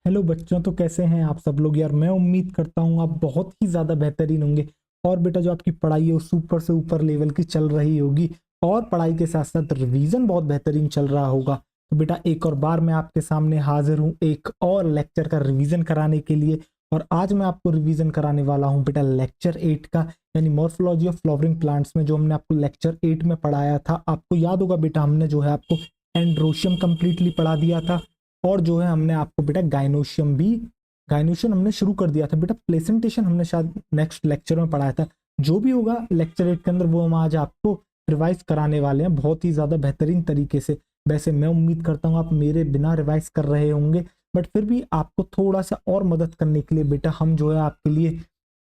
Hello बच्चों, तो कैसे हैं आप सब लोग। यार मैं उम्मीद करता हूँ आप बहुत ही ज़्यादा बेहतरीन होंगे। और बेटा जो आपकी पढ़ाई है वो सुपर से ऊपर लेवल की चल रही होगी और पढ़ाई के साथ साथ रिवीजन बहुत बेहतरीन चल रहा होगा। तो बेटा एक और बार मैं आपके सामने हाजिर हूँ एक और लेक्चर का रिवीजन कराने के लिए। और आज मैं आपको रिवीजन कराने वाला हूँ बेटा लेक्चर 8 का, यानी मॉर्फोलॉजी ऑफ फ्लावरिंग प्लांट्स में जो हमने आपको लेक्चर 8 में पढ़ाया था। आपको याद होगा बेटा हमने जो है आपको एंड्रोशियम कंप्लीटली पढ़ा दिया था। और जो है हमने आपको बेटा गाइनोशियम हमने शुरू कर दिया था बेटा। प्लेसेंटेशन हमने शायद नेक्स्ट लेक्चर में पढ़ाया था। जो भी होगा लेक्चर 8 के अंदर वो हम आज आपको रिवाइज कराने वाले हैं बहुत ही ज्यादा बेहतरीन तरीके से। वैसे मैं उम्मीद करता हूँ आप मेरे बिना रिवाइज कर रहे होंगे, बट फिर भी आपको थोड़ा सा और मदद करने के लिए बेटा हम जो है आपके लिए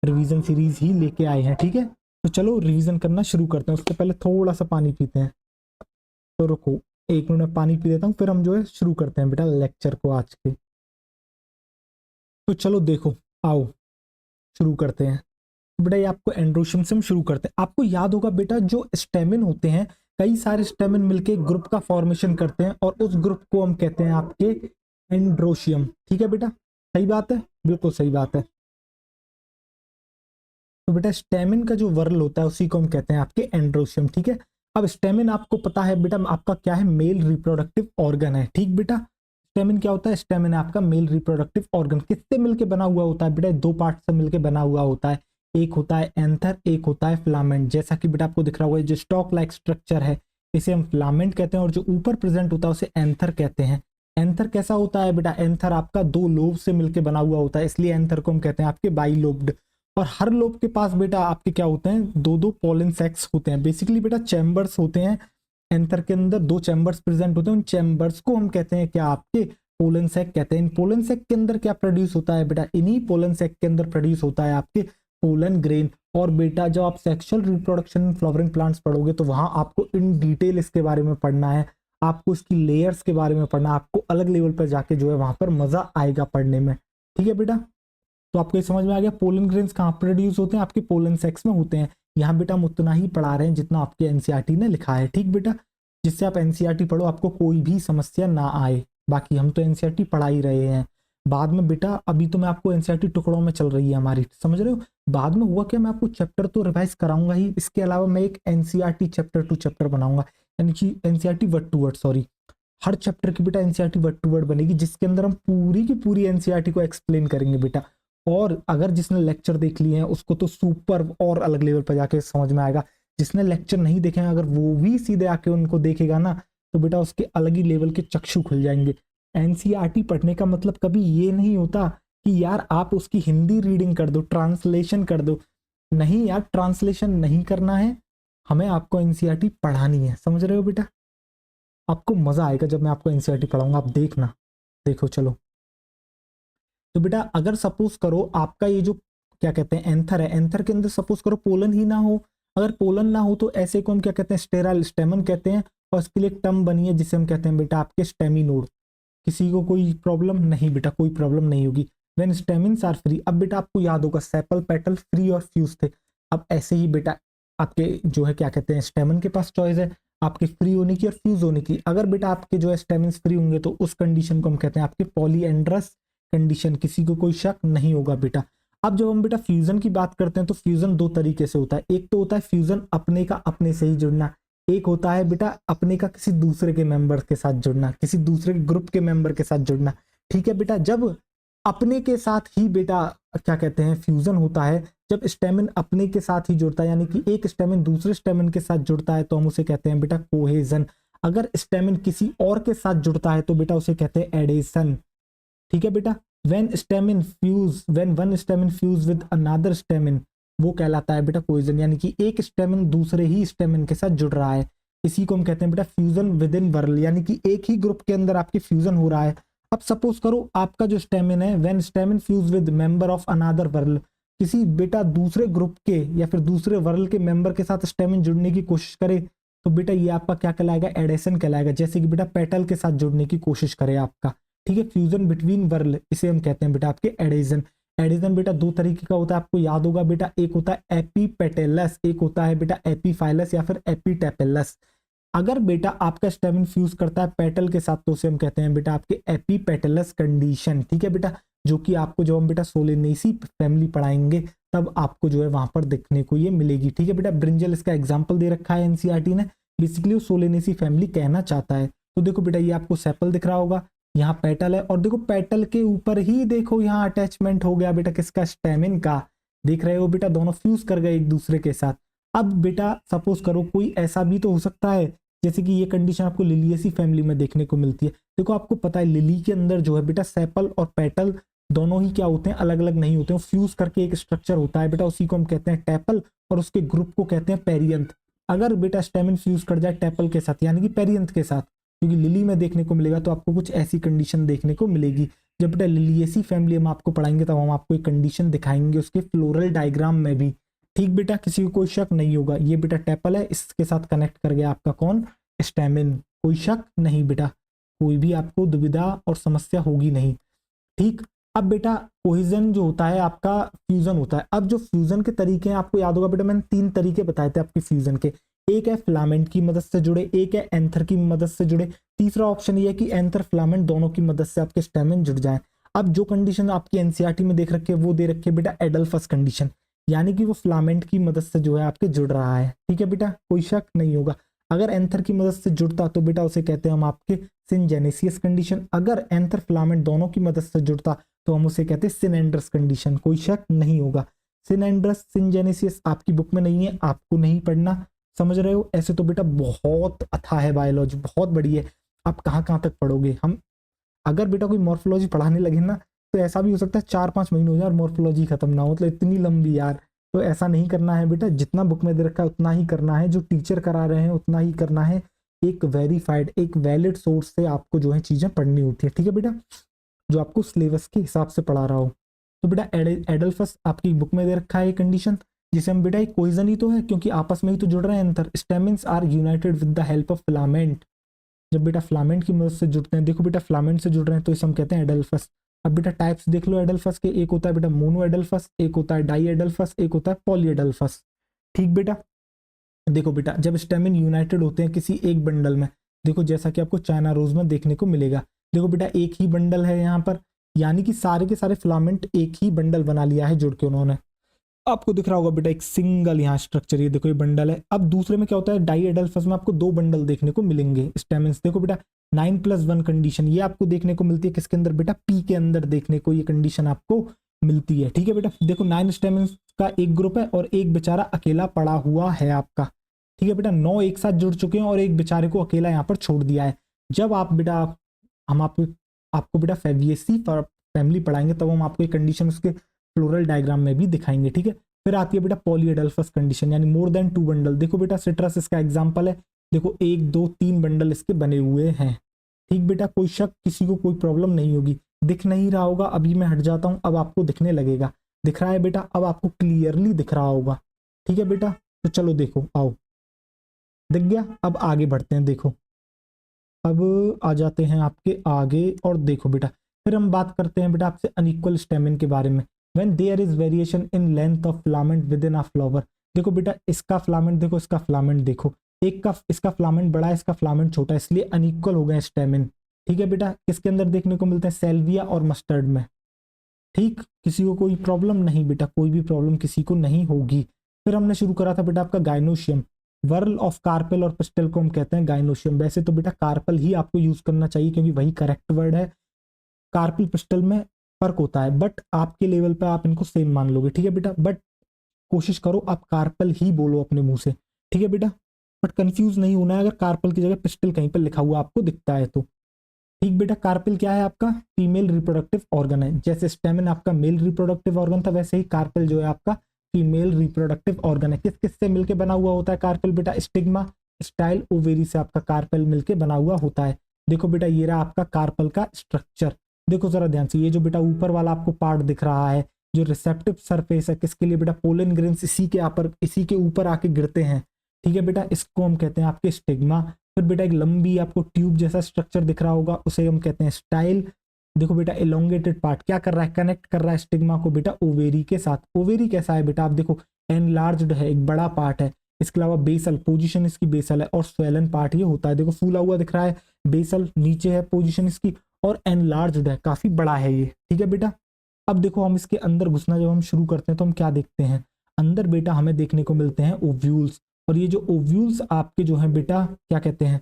रिवीजन सीरीज ही लेके आए हैं। ठीक है, तो चलो रिवीजन करना शुरू करते हैं। उससे पहले थोड़ा सा पानी पीते हैं। तो रुको, 1 मिनट में पानी पी लेता हूँ, फिर हम जो है शुरू करते हैं बेटा लेक्चर को आज के। तो चलो देखो, आओ शुरू करते हैं। तो बेटा ये आपको एंड्रोशियम से हम शुरू करते हैं। आपको याद होगा बेटा जो स्टेमिन होते हैं, कई सारे स्टेमिन मिलके एक ग्रुप का फॉर्मेशन करते हैं और उस ग्रुप को हम कहते हैं आपके एंड्रोशियम। ठीक है बेटा, सही बात है, बिल्कुल सही बात है। तो बेटा स्टेमिन का जो वर्ल होता है उसी को हम कहते हैं आपके एंड्रोशियम। ठीक है, अब स्टेमिन आपको पता है बेटा आपका क्या है, मेल रिप्रोडक्टिव ऑर्गन है। ठीक बेटा, स्टेमिन क्या होता है, स्टेमिन आपका मेल रिप्रोडक्टिव ऑर्गन किससे मिलके बना हुआ होता है बेटा, दो पार्ट से मिलके बना हुआ होता है। एक होता है एंथर, एक होता है फिलामेंट। जैसा कि बेटा आपको दिख रहा होगा जो स्टॉक लाइक स्ट्रक्चर है इसे हम फिलामेंट कहते हैं और जो ऊपर प्रेजेंट होता है उसे एंथर कहते हैं। एंथर कैसा होता है बेटा, एंथर आपका दो लोब से मिलके बना हुआ होता है, इसलिए एंथर को हम कहते हैं आपके बाई लोब्ड। और हर लोब के पास बेटा आपके क्या होते हैं, दो दो पोलन सेक्स होते हैं। बेसिकली बेटा चैम्बर्स होते हैं, एंथर के अंदर दो चैम्बर्स प्रेजेंट होते हैं। उन चैम्बर्स को हम कहते हैं क्या, आपके पोलन सेक कहते हैं। इन पोलन सेक के अंदर क्या प्रोड्यूस होता है बेटा, इन्हीं पोलन सेक के अंदर प्रोड्यूस होता है आपके पोलन ग्रेन। और बेटा जब आप सेक्सुअल रिप्रोडक्शन फ्लावरिंग प्लांट्स पढ़ोगे तो वहां आपको इन डिटेल इसके बारे में पढ़ना है, आपको इसकी लेयर्स के बारे में पढ़ना, आपको अलग लेवल पर जाके जो है वहां पर मजा आएगा पढ़ने में। ठीक है बेटा, तो आपको ये समझ में आ गया पोलन ग्रेन्स कहाँ प्रोड्यूस होते हैं, आपके पोलन सेक्स में होते हैं। यहाँ बेटा हम उतना ही पढ़ा रहे हैं जितना आपके एनसीईआरटी ने लिखा है। ठीक बेटा, जिससे आप एनसीईआरटी पढ़ो आपको कोई भी समस्या ना आए। बाकी हम तो एनसीईआरटी पढ़ा ही रहे हैं। बाद में बेटा अभी तो मैं आपको एनसीईआरटी टुकड़ों में चल रही है हमारी, समझ रहे हो। बाद में हुआ क्या, मैं आपको चैप्टर तो रिवाइज कराऊंगा ही, इसके अलावा मैं एक एनसीईआरटी चैप्टर टू चैप्टर बनाऊंगा, यानी कि NCERT word to word, sorry. हर चैप्टर की बेटा एनसीईआरटी वर्ड टू वर्ड बनेगी जिसके अंदर हम पूरी की पूरी एनसीईआरटी को एक्सप्लेन करेंगे बेटा। और अगर जिसने लेक्चर देख लिए हैं उसको तो सुपर और अलग लेवल पर जाके समझ में आएगा। जिसने लेक्चर नहीं देखे हैं अगर वो भी सीधे आके उनको देखेगा ना तो बेटा उसके अलग ही लेवल के चक्षु खुल जाएंगे। एनसीईआरटी पढ़ने का मतलब कभी ये नहीं होता कि यार आप उसकी हिंदी रीडिंग कर दो, ट्रांसलेशन कर दो। नहीं यार, ट्रांसलेशन नहीं करना है, हमें आपको एनसीईआरटी पढ़ानी है, समझ रहे हो बेटा। आपको मजा आएगा जब मैं आपको एनसीईआरटी पढ़ाऊंगा, आप देखना। देखो चलो, तो बेटा अगर सपोज करो आपका ये जो क्या कहते हैं एंथर है, एंथर के अंदर सपोज करो पोलन ही ना हो। अगर पोलन ना हो तो ऐसे को हम क्या कहते हैं, स्टेराइल स्टेमन कहते हैं। और इसके लिए एक टर्म बनी है जिसे हम कहते हैं बेटा आपके स्टेमिनोड। किसी को कोई प्रॉब्लम नहीं बेटा, कोई प्रॉब्लम नहीं होगी। व्हेन स्टेमिन्स आर फ्री, अब बेटा आपको याद होगा सेपल पेटल फ्री और फ्यूज थे। अब ऐसे ही बेटा आपके जो है क्या कहते हैं स्टेमन के पास चॉइस है आपके फ्री होने की और फ्यूज होने की। अगर बेटा आपके जो है स्टेमिन्स फ्री होंगे तो उस कंडीशन को हम कहते हैं आपके पॉलीएंड्रस कंडीशन, किसी को कोई शक नहीं होगा बेटा। अब जब हम बेटा फ्यूजन की बात करते हैं तो फ्यूजन दो तरीके से होता है। एक तो होता है फ्यूजन अपने का अपने से ही जुड़ना, एक होता है बेटा अपने का किसी दूसरे के मेंबर के साथ जुड़ना, किसी दूसरे ग्रुप के मेंबर के साथ जुड़ना। ठीक है बेटा, जब अपने के साथ ही बेटा क्या कहते हैं फ्यूजन होता है, जब स्टेमिन अपने के साथ ही जुड़ता है यानी कि एक स्टेमिन दूसरे स्टेमिन के साथ जुड़ता है तो हम उसे कहते हैं बेटा कोहेजन। अगर स्टेमिन किसी और के साथ जुड़ता है तो बेटा उसे कहते हैं एडेशन। ठीक है बेटा, when one stamen fuse with another stamen वो कहलाता है बेटा कोइजन, यानी कि एक स्टेमिन दूसरे ही स्टेमिन के साथ जुड़ रहा है। इसी को हम कहते हैं बेटा फ्यूजन विद इन वर्ल, यानी कि एक ही ग्रुप के अंदर आपके फ्यूजन हो रहा है। अब सपोज करो आपका जो स्टेमिन है when stamen fuse with member of another whorl, किसी बेटा दूसरे ग्रुप के या फिर दूसरे वर्ल के मेंबर के साथ स्टेमिन जुड़ने की कोशिश करे तो बेटा ये आपका क्या कहलाएगा, एडेशन कहलाएगा। जैसे कि बेटा पेटल के साथ जुड़ने की कोशिश करे आपका। ठीक है, फ्यूजन बिटवीन वर्ल इसे हम कहते हैं बेटा आपके एडेशन। एडिशन बेटा दो तरीके का होता है, आपको याद होगा बेटा, एक होता है एपीपेटेलस, एक होता है बेटा एपीफाइलस या फिर एपीटेपेलस। अगर बेटा आपका स्टेमिन फ्यूज करता है पेटल के साथ तो उसे हम कहते हैं बेटा आपके एपीपेटलस कंडीशन, ठीक है बेटा, जो कि आपको जब हम बेटा सोलेनेसी फैमिली पढ़ाएंगे तब आपको जो है वहां पर देखने को ये मिलेगी, ठीक है बेटा। ब्रिंजल इसका एग्जाम्पल दे रखा है एनसीईआरटी ने, बेसिकली वो सोलेनेसी फैमिली कहना चाहता है। तो देखो बेटा ये आपको सेपल दिख रहा होगा, यहाँ पेटल है, और देखो पेटल के ऊपर ही देखो यहाँ अटैचमेंट हो गया बेटा किसका, स्टेमिन का, देख रहे हो बेटा, दोनों फ्यूज कर गए एक दूसरे के साथ। अब बेटा सपोज करो कोई ऐसा भी तो हो सकता है जैसे कि ये कंडीशन आपको लिलियेसी फैमिली में देखने को मिलती है। देखो आपको पता है लिली के अंदर जो है बेटा सेपल और पेटल दोनों ही क्या होते हैं, अलग अलग नहीं होते हैं, फ्यूज करके एक स्ट्रक्चर होता है बेटा, उसी को हम कहते हैं टेपल, और उसके ग्रुप को कहते हैं पेरियंथ। अगर बेटा स्टेमिन फ्यूज कर जाए टेपल के साथ यानी कि पेरियंथ के साथ, क्योंकि लिली में देखने को मिलेगा, तो आपको कुछ ऐसी कंडीशन देखने को मिलेगी। जब बेटा लिलियेसी फैमिली हम आपको पढ़ाएंगे तब हम आपको एक कंडीशन दिखाएंगे उसके फ्लोरल डायग्राम में भी, ठीक बेटा, किसी को कोई शक नहीं होगा। ये बेटा टेपल है, इसके साथ कनेक्ट कर गया आपका कौन, स्टेमिन, कोई शक नहीं बेटा, कोई भी आपको दुविधा और समस्या होगी नहीं, ठीक। अब बेटा कोहिजन जो होता है आपका फ्यूजन होता है। अब जो फ्यूजन के तरीके हैं आपको याद होगा बेटा, मैंने 3 तरीके बताए थे आपके फ्यूजन के, एक है फिलामेंट की मदद से जुड़े, एक है एंथर की मदद से जुड़े, तीसरा ऑप्शन ये है कि एंथर फिलामेंट दोनों की मदद से आपके स्टेमिन जुड़ जाए। अब जो कंडीशन आपकी एनसीईआरटी में देख रखी है वो दे रखी है बेटा एडल्फस कंडीशन, यानी कि वो फिलामेंट की मदद से जो है आपके जुड़ रहा है, ठीक है बेटा, कोई शक नहीं होगा। अगर एंथर की मदद से जुड़ता तो बेटा उसे कहते हैं हम आपके सिनजेनेसियस कंडीशन, अगर एंथर फिलामेंट दोनों की मदद से जुड़ता तो हम उसे कहते हैं सिनेंड्रस कंडीशन, कोई शक नहीं होगा। सिनेंड्रस सिनजेनेसियस आपकी बुक में नहीं है, आपको नहीं पढ़ना, समझ रहे हो। ऐसे तो बेटा बहुत अथाह है बायोलॉजी, बहुत बड़ी है, आप कहाँ कहाँ तक पढ़ोगे। हम अगर बेटा कोई मॉर्फोलॉजी पढ़ाने लगे ना तो ऐसा भी हो सकता है 4-5 महीने हो जाए और मॉर्फोलॉजी खत्म ना हो, मतलब इतनी लंबी यार। तो ऐसा नहीं करना है बेटा, जितना बुक में दे रखा है उतना ही करना है, जो टीचर करा रहे हैं उतना ही करना है, एक वेरीफाइड एक वैलिड सोर्स से आपको जो है चीजें पढ़नी होती है, ठीक है बेटा, जो आपको सिलेबस के हिसाब से पढ़ा रहा हो। तो बेटा एडल्फस आपकी बुक में दे रखा है कंडीशन, जिसे हम बेटा एक कोइजन ही तो है क्योंकि आपस में ही तो जुड़ रहे हैं anther. Stamens are united with the help of filament, जब बेटा फिलामेंट की मदद से जुड़ते हैं, देखो बेटा फिलामेंट से जुड़ रहे हैं तो इसे हम कहते हैं एडल्फस। अब बेटा टाइप्स देख लो एडल्फस के, एक होता है बेटा मोनो एडल्फस, एक होता है डाई एडल्फस, एक होता है पॉली एडल्फस, ठीक बेटा। देखो बेटा जब स्टेमिन यूनाइटेड होते हैं किसी एक बंडल में, देखो जैसा कि आपको चाइना रोज में देखने को मिलेगा, देखो बेटा एक ही बंडल है यहाँ पर, यानी कि सारे के सारे फिलामेंट एक ही बंडल बना लिया है जुड़ के उन्होंने, आपको दिख रहा होगा बेटा एक सिंगल यहाँ स्ट्रक्चर, ये देखो ये बंडल है। अब दूसरे में क्या होता है, डाई एडल्फस में आपको 2 बंडल देखने को मिलेंगे स्टेमिन्स, देखो बेटा 9+1 कंडीशन ये आपको देखने को मिलती है किसके अंदर बेटा, पी के अंदर देखने को ये कंडीशन आपको मिलती है, ठीक है बेटा। देखो 9 स्टेमिन्स का एक ग्रुप है और एक बेचारा अकेला पड़ा हुआ है आपका, ठीक है बेटा, 9 एक साथ जुड़ चुके हैं और एक बेचारे को अकेला यहाँ पर छोड़ दिया है। जब आप बेटा हम आपको बेटा फेवियसी फैमिली पढ़ाएंगे तब हम आपको एक कंडीशन उसके फ्लोरल डायग्राम में भी दिखाएंगे, ठीक है। फिर आती है बेटा पॉलीएडल्फस कंडीशन, यानी मोर देन 2 बंडल, देखो बेटा सिट्रस इसका एग्जांपल है, देखो 1 2 3 बंडल इसके बने हुए हैं, ठीक बेटा, कोई शक किसी को कोई प्रॉब्लम नहीं होगी। दिख नहीं रहा होगा, अभी मैं हट जाता हूं, अब आपको दिखने लगेगा, दिख रहा है बेटा, अब आपको क्लियरली दिख रहा होगा, ठीक है बेटा। तो चलो देखो आओ, दिख गया, अब आगे बढ़ते हैं, देखो अब आ जाते हैं आपके आगे और देखो बेटा फिर हम बात करते हैं बेटा आपसे अनइक्वल स्टेमिन के बारे में। When there is variation in length of filament within a flower, देखो बेटा इसका फिलामेंट देखो, इसका फिलामेंट देखो, एक का इसका फिलामेंट बड़ा है, इसका फिलामेंट छोटा है, इसलिए अनइक्वल हो गए स्टेमिन, ठीक है बेटा। किसके अंदर देखने को मिलते हैं, सेल्विया और मस्टर्ड में, ठीक, किसी को कोई प्रॉब्लम नहीं बेटा, कोई भी प्रॉब्लम किसी को नहीं होगी। फिर हमने शुरू करा था बेटा आपका गाइनोशियम, वर्ल ऑफ कार्पेल और पिस्टल को हम कहते हैं गाइनोशियम। वैसे तो बेटा कार्पल ही आपको यूज करना चाहिए क्योंकि वही करेक्ट वर्ड है, कार्पल पिस्टल में फर्क होता है, बट आपके लेवल पे आप इनको सेम मान लोगे, ठीक है बेटा। बट कोशिश करो आप कार्पल ही बोलो अपने मुंह से, ठीक है बेटा, बट कंफ्यूज नहीं होना है अगर कार्पल की जगह पिस्टल कहीं पर लिखा हुआ आपको दिखता है तो, ठीक बेटा। कार्पल क्या है आपका, फीमेल रिप्रोडक्टिव ऑर्गन है, जैसे स्टेमिन आपका मेल रिप्रोडक्टिव ऑर्गन था वैसे ही कार्पल जो है आपका फीमेल रिप्रोडक्टिव ऑर्गन है। किस किस से मिलकर बना हुआ होता है कार्पल बेटा, स्टिग्मा स्टाइल ओवेरी से आपका कार्पल मिलकर बना हुआ होता है। देखो बेटा ये रहा आपका कार्पल का स्ट्रक्चर, देखो जरा ध्यान से, ये जो बेटा ऊपर वाला आपको पार्ट दिख रहा है जो रिसेप्टिव सरफेस है किसके लिए बेटा, पोलन ग्रेन्स इसी के ऊपर आके गिरते हैं, ठीक है बेटा, इसको हम कहते हैं आपके स्टिग्मा। फिर बेटा एक लंबी आपको ट्यूब जैसा स्ट्रक्चर दिख रहा होगा उसे हम कहते हैं स्टाइल। देखो बेटा एलोंगेटेड पार्ट क्या कर रहा है, कनेक्ट कर रहा है स्टिग्मा को बेटा ओवेरी के साथ। ओवेरी कैसा है बेटा, आप देखो एनलार्ज्ड है, एक बड़ा पार्ट है, इसके अलावा बेसल, पोजीशन इसकी बेसल है, और स्वेलन पार्ट ये होता है, देखो फूला हुआ दिख रहा है, बेसल नीचे है पोजीशन इसकी, और एनलार्ज्ड है, काफी बड़ा है ये, ठीक है बेटा। अब देखो हम इसके अंदर घुसना जब हम शुरू करते हैं तो हम क्या देखते हैं, अंदर बेटा हमें देखने को मिलते हैं ओव्यूल्स, और ये जो ओव्यूल्स आपके जो है बेटा क्या कहते हैं,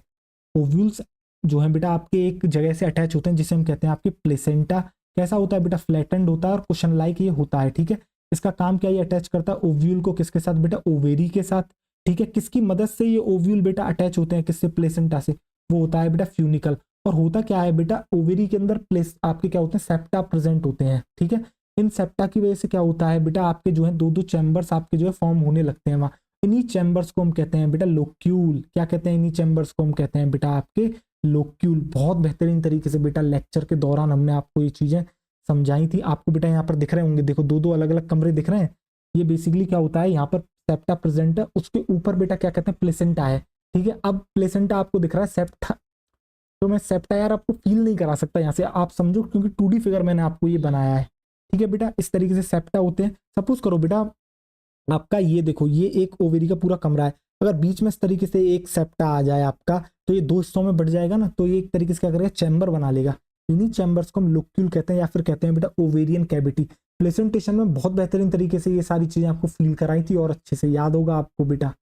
ओव्यूल्स जो है बेटा आपके एक जगह से अटैच होते हैं जिसे हम कहते हैं आपके प्लेसेंटा। कैसा होता है बेटा, फ्लैटेंड होता है और कुशन लाइक ये होता है, ठीक है। इसका काम क्या, ये अटैच करता है ओव्यूल को किसके साथ बेटा, ओवेरी के साथ, ठीक है। किसकी मदद से ये ओव्यूल बेटा अटैच होते हैं, किससे, प्लेसेंटा से, वो होता है बेटा फ्यूनिकल। और होता क्या है बेटा, ओवेरी के अंदर प्लेस आपके क्या होते हैं, सेप्टा प्रेजेंट होते हैं, ठीक है। इन सेप्टा की वजह से क्या होता है बेटा, आपके जो है दो दो चैम्बर्स आपके जो है फॉर्म होने लगते हैं वहां, इन्हीं चैम्बर्स को हम कहते हैं बेटा लोक्यूल। क्या कहते हैं, इन्हीं चैम्बर्स को हम कहते हैं बेटा आपके लोक्यूल। बहुत बेहतरीन तरीके से बेटा लेक्चर के दौरान हमने आपको ये चीजें समझाई थी। आपको बेटा यहाँ पर दिख रहे होंगे, देखो दो दो अलग अलग कमरे दिख रहे हैं, ये बेसिकली क्या होता है, यहाँ पर सेप्टा प्रेजेंट है, उसके ऊपर बेटा क्या कहते हैं, प्लेसेंटा है, ठीक है। अब प्लेसेंटा आपको दिख रहा है, सेप्टा, तो मैं सेप्टा यार आपको फील नहीं करा सकता यहाँ से, आप समझो क्योंकि 2D फिगर मैंने आपको ये बनाया है, ठीक है बेटा। इस तरीके से सेप्टा होते हैं। सपोज करो बेटा आपका ये देखो, ये एक ओवेरी का पूरा कमरा है, अगर बीच में इस तरीके से एक सेप्टा आ जाए आपका, तो ये दो हिस्सों में बढ़ जाएगा ना, तो ये एक तरीके से क्या करेगा, चैम्बर बना लेगा। इन्हीं चैम्बर्स को हम लोक्यूल कहते हैं, या फिर कहते हैं बेटा ओवेरियन कैविटी। प्रेजेंटेशन में बहुत बेहतरीन तरीके से ये सारी चीजें आपको फील कराई थी और अच्छे से याद होगा आपको बेटा,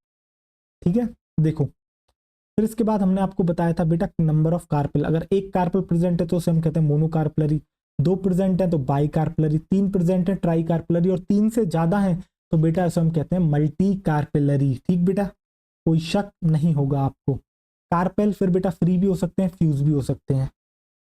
ठीक है। देखो फिर इसके बाद हमने आपको बताया था बेटा नंबर ऑफ कार्पेल, अगर एक कार्पेल प्रेजेंट है तो उसे हम कहते हैं मोनोकार्पलरी, दो प्रेजेंट है तो बाई कार्पलरी, तीन प्रेजेंट है ट्राई कार्पलरी, और तीन से ज्यादा है तो बेटा इसे हम कहते हैं मल्टी कार्पेलरी, ठीक बेटा, कोई शक नहीं होगा आपको। कार्पेल फिर बेटा फ्री भी हो सकते हैं, फ्यूज भी हो सकते हैं।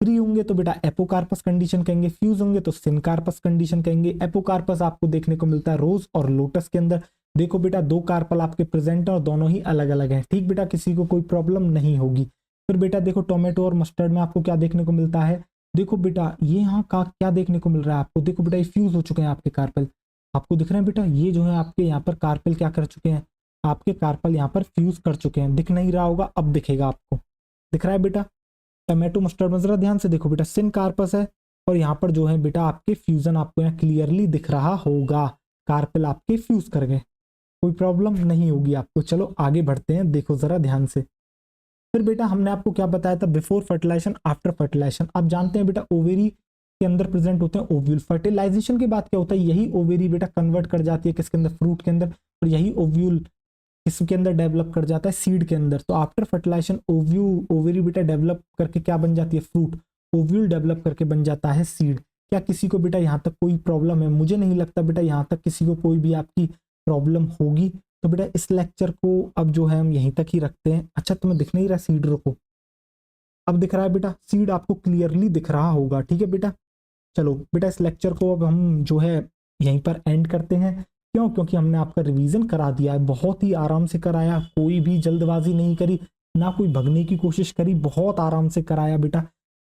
फ्री होंगे तो बेटा एपोकार्पस कंडीशन कहेंगे, फ्यूज होंगे तो सिनकार्पस कंडीशन कहेंगे। एपोकार्पस आपको देखने को मिलता है रोज और लोटस के अंदर। देखो बेटा दो कार्पल आपके प्रेजेंट है और दोनों ही अलग अलग हैं, ठीक बेटा, किसी को कोई प्रॉब्लम नहीं होगी। फिर बेटा देखो टोमेटो और मस्टर्ड में आपको क्या देखने को मिलता है, देखो बेटा ये यहाँ का क्या देखने को मिल रहा है आपको, देखो बेटा ये फ्यूज हो चुके हैं आपके कार्पल, आपको दिख रहे हैं बेटा, ये जो है आपके यहाँ पर कार्पल क्या कर चुके हैं, आपके कार्पल यहाँ पर फ्यूज कर चुके हैं। दिख नहीं रहा होगा, अब दिखेगा आपको, दिख रहा है बेटा। टोमेटो मस्टर्ड में जरा ध्यान से देखो बेटा, सिन कार्पस है और यहाँ पर जो है बेटा आपके फ्यूजन आपको यहाँ क्लियरली दिख रहा होगा, कार्पल आपके फ्यूज कर गए, कोई प्रॉब्लम नहीं होगी आपको। चलो आगे बढ़ते हैं, देखो जरा ध्यान से। फिर बेटा हमने आपको क्या बताया था, बिफोर फर्टिलाइजेशन आफ्टर फर्टिलाइजेशन। आप जानते हैं बेटा ओवेरी के अंदर प्रेजेंट होते हैं ओव्यूल। फर्टिलाइजेशन के बाद क्या होता है, यही ओवेरी बेटा कन्वर्ट कर जाती है किसके अंदर, फ्रूट के अंदर, और यही ओव्यूल किसके अंदर डेवलप कर जाता है, सीड के अंदर। तो आफ्टर फर्टिलाइजेशन ओवेरी बेटा डेवलप करके क्या बन जाती है, फ्रूट। ओव्यूल डेवलप करके बन जाता है सीड। क्या किसी को बेटा यहाँ तक कोई प्रॉब्लम है, मुझे नहीं लगता बेटा यहाँ तक किसी को कोई भी आपकी प्रॉब्लम होगी। तो बेटा इस लेक्चर को अब जो है हम यहीं तक ही रखते हैं। अच्छा तुम्हें दिख नहीं रहा सीड, रुको, अब दिख रहा है बेटा, सीड आपको क्लियरली दिख रहा होगा, ठीक है बेटा। चलो बेटा इस लेक्चर को अब हम जो है यहीं पर एंड करते हैं। क्यों, क्योंकि हमने आपका रिवीजन करा दिया है, बहुत ही आराम से कराया, कोई भी जल्दबाजी नहीं करी, ना कोई भगने की कोशिश करी, बहुत आराम से कराया बेटा।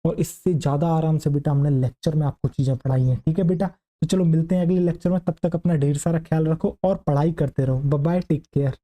और इससे ज्यादा आराम से बेटा हमने लेक्चर में आपको चीजें पढ़ाई हैं, ठीक है बेटा। तो चलो मिलते हैं अगले लेक्चर में, तब तक अपना ढेर सारा ख्याल रखो और पढ़ाई करते रहो। Bye bye, take care.